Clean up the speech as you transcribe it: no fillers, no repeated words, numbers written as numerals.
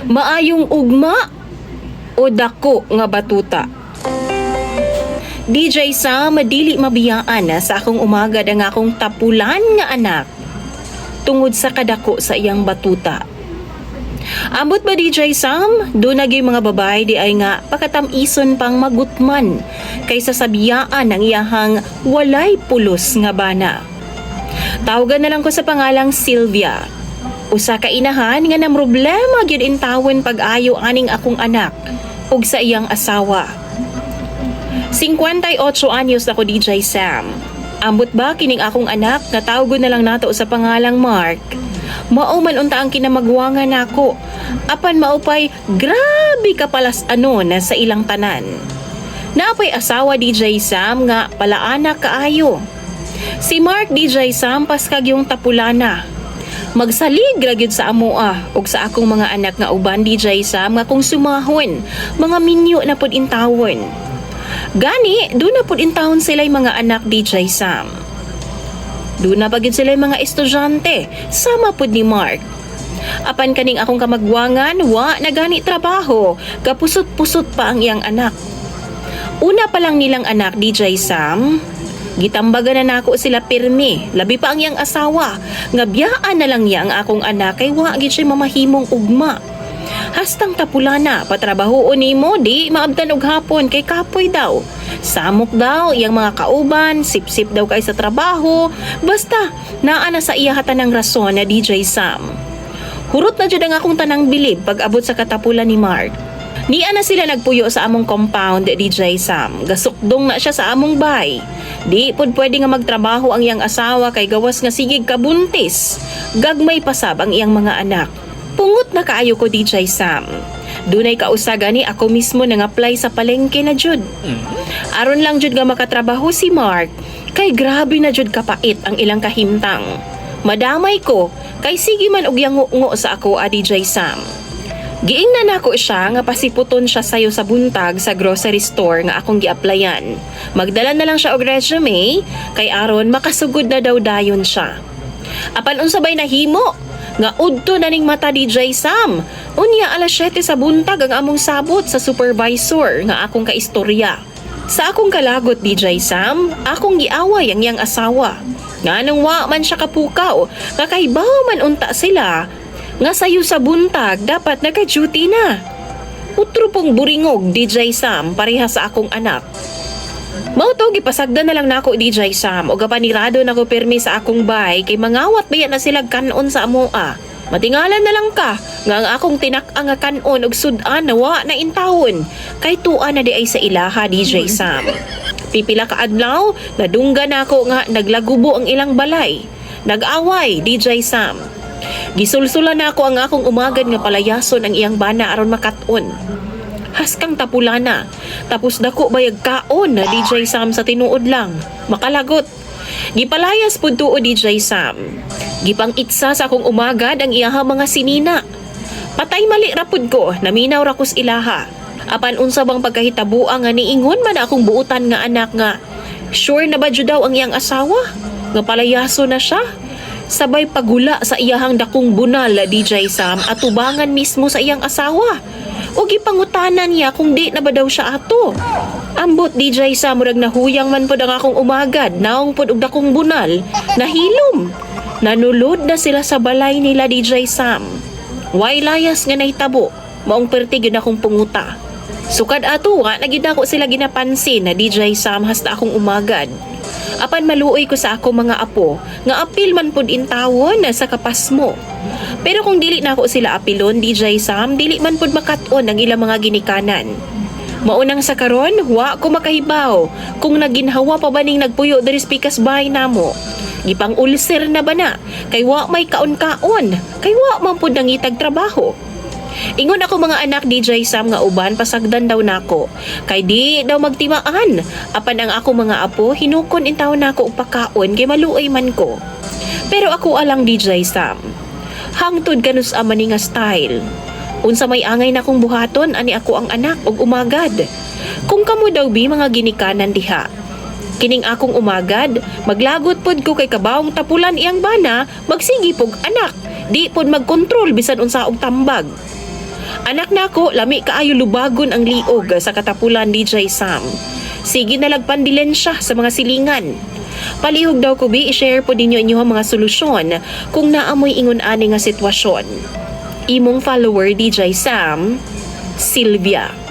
Maayong ugma o dako nga batuta? DJ Sam, madili mabiyaan sa akong umagad ang akong tapulan nga anak tungod sa kadako sa iyang batuta. Ambot ba DJ Sam? Doon nagyoy mga babae di ay nga pakatamison pang magutman kaysa sa biyaan ng iyahang walay pulos nga bana. Tawagan na lang ko sa pangalang Sylvia. Usa ka inahan nga na problema gyud intawon pag-ayo aning akong anak ug sa iyang asawa. 58 anyos ako DJ Sam. Ambot ba kining akong anak nga tawagon na lang nato sa pangalang Mark? Mao man unta ang kinamagwangan nako. Apan maupay grabe kapalas anon sa ilang tanan. Naapay asawa DJ Sam nga palaanak kaayo. Si Mark DJ Sam paskag yung tapulana. Magsalig ra gyud sa amoa ug sa akong mga anak nga uban DJ Sam nga kung sumahon, mga minyo na pud intawon. Gani, doon na pud intawon sila'y mga anak DJ Sam. Doon na pagid sila'y mga estudyante, sama pud ni Mark. Apan kaning akong kamagwangan, wa na gani trabaho, kapusot-pusot pa ang iyang anak. Una pa lang nilang anak DJ Sam, gitambagan na nako sila pirmi, labi pa ang iyang asawa, nga biyaan na lang niya ang akong anak kay wa gid siya mamahimong ugma. Hastang tapulana, patrabahoon nimo di maabtan og hapon kay kapoy daw. Samok daw iyang mga kauban, sip-sip daw kay sa trabaho, basta naa na sa iya hatanang rason na DJ Sam. Hurot na jud ang akong tanang bilib pag abot sa katapulan ni Mark. Niya na sila nagpuyo sa among compound DJ Sam. Gasukdong na siya sa among bay. Di pud pwede nga magtrabaho ang iyang asawa kay gawas nga sigig kabuntis. Gagmay pasab ang iyang mga anak. Pungot na kaayo ko DJ Sam. Dunay kausaga ni ako mismo nang apply sa palengke na jud. Aron lang jud nga makatrabaho si Mark, kay grabe na jud kapait ang ilang kahimtang. Madamay ko, kay sige man og yango-ngo sa ako DJ Sam. Giingnan nako siya nga pasiputon siya sayo sa buntag sa grocery store nga akong gi-applyan. Magdala na lang siya og resume, kay aron makasugod na daw dayon siya. Apan unsabay nahimo, nga udto na ning mata DJ Sam. Unya alas 7 sa buntag ang among sabot sa supervisor nga akong kaistorya. Sa akong kalagot DJ Sam, akong giaway ang iyang asawa. Nganong wa man siya kapukaw, nga kahibaw man unta sila, nga sayo sa buntag dapat naka-duty na. Utro pong buringog DJ Sam pareha sa akong anak. Mauto gipasagdan na lang nako DJ Sam o gapanirado nako permi sa akong bay kay mangawat baya na sila kanon sa amoa. Matingalan na lang ka nga ang akong tinak-ang nga kanon og sudan na wa na intawon kay tuan na di ay sa ilaha DJ Sam. Pipila ka adlaw nadungga nako nga naglagubo ang ilang balay. Nag-away DJ Sam. Gisulsulan nako ang akong umagad nga palayason ang iyang bana aron makaton. Haskang tapulana. Tapos dako bayag kaon na DJ Sam sa tinuod lang. Makalagot. Gipalayas pud tuo DJ Sam. Gipang itsa sa akong umagad ang iyaha mga sinina. Patay mali rapud ko, naminaw ra kus ilaha. Apan unsa bang pagkahitabuang nga niingon man akong buutan nga anak nga. Sure na ba jud daw ang iyang asawa? Nga palayaso na siya? Sabay pagula sa iyahang dakong bunal DJ Sam at tubangan mismo sa iyang asawa. O gipangutanan niya kung di na ba daw siya ato. Ambot DJ Sam murag nahuyang man pod ang akong umagad, naong pod og dakong bunal, nahilom. Nanulod na sila sa balay nila DJ Sam. Way layas nga nahitabo, maong perti gyud akong punguta. Sukad ato nga nagid ako sila ginapansin na DJ Sam hasta akong umagad. Apan maluoy ko sa ako mga apo, nga apil man pod intawon na sa kapasmo. Pero kung dili na ako sila apilon, DJ Sam, dili man pod makaton ang ilang mga ginikanan. Maunang sa karon, wa ko makahibaw kung naginhawa pa ba ning nagpuyo diri sa pikas bahay namo. Gipang ulcer na ba na, kay wa may kaon-kaon, kay wa man pod nangitag trabaho. Ingon ako mga anak DJ Sam nga uban pasagdan daw nako kay di daw magtimaan. Apan ang ako mga apo hinukon intaw nako og pakaon kay maluoy man ko. Pero ako alang DJ Sam. Hangtod kanus ama ni nga style. Unsa may angay na kong buhaton ani ako ang anak og umagad. Kung kamo daw bi mga ginikanan diha. Kining akong umagad, maglagot pod ko kay kabawong tapulan iyang bana, magsigi pog anak. Di pod magkontrol bisan unsa og tambag. Anak nako, lami kaayo lubagon ang liog sa katapulan DJ Sam. Sige na lagpandilen siya sa mga silingan. Palihog daw ko bi, i-share po ninyo inyong mga solusyon kung naamoy ingon ani nga sitwasyon. Imong follower DJ Sam, Sylvia.